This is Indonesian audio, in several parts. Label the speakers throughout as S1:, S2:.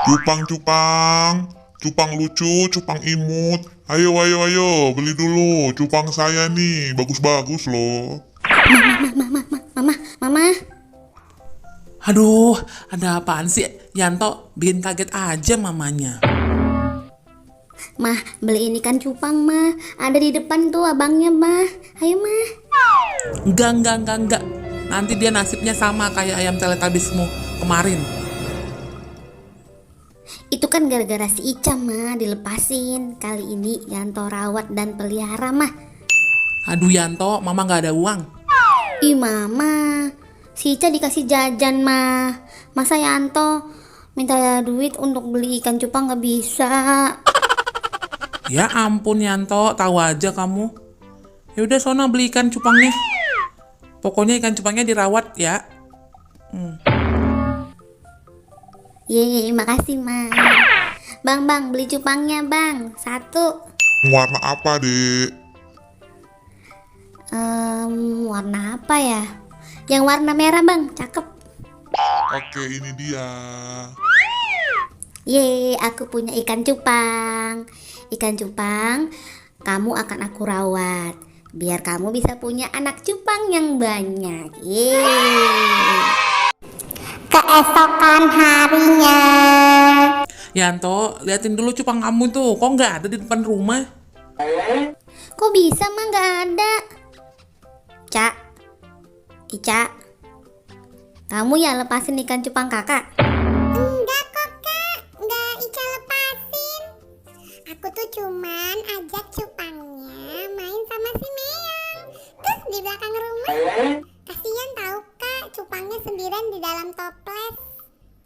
S1: Cupang, cupang, cupang lucu, cupang imut. Ayo, ayo, ayo, beli dulu. Cupang saya nih, bagus-bagus loh.
S2: Mama, mama.
S3: Aduh, ada apaan sih? Yanto bikin kaget aja mamanya.
S2: Mah, beliin ikan cupang, mah. Ada di depan tuh abangnya, mah. Ayo, mah.
S3: Enggak. Nanti dia nasibnya sama kayak ayam teletabismu kemarin.
S2: Itu kan gara-gara si Ica, mah, dilepasin. Kali ini Yanto rawat dan pelihara, mah.
S3: Aduh Yanto, mama gak ada uang.
S2: Ih, mama. Si Ica dikasih jajan, mah. Masa Yanto minta duit untuk beli ikan cupang gak bisa?
S3: Ya ampun Yanto, tahu aja kamu. Yaudah sono beli ikan cupangnya. Pokoknya ikan cupangnya dirawat ya.
S2: Yeay, makasih, mah. Bang, beli cupangnya, bang. 1.
S1: Warna apa, Dek?
S2: Warna apa ya? Yang warna merah, bang. Cakep.
S1: Oke, ini dia.
S2: Yeay, aku punya ikan cupang. Ikan cupang, kamu akan aku rawat. Biar kamu bisa punya anak cupang yang banyak. Yeay. Keesokan harinya.
S3: Yanto, liatin dulu cupang kamu tuh. Kok nggak ada di depan rumah?
S2: Kok bisa, mah nggak ada? Cak, Ica, kamu ya lepasin ikan cupang kakak?
S4: Enggak kok kak, enggak Ica lepasin. Aku tuh cuman ajak cupangnya main sama si Meyang. Terus di belakang rumah. Kasian tahu kak, cupangnya sendirian di dalam toples.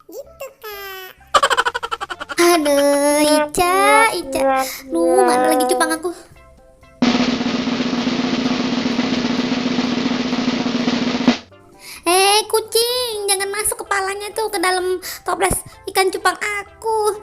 S4: Gitu kak.
S2: Aduh, Ica. Duh, mana lagi cupang aku? Kucing, jangan masuk kepalanya tuh ke dalam toples ikan cupang aku.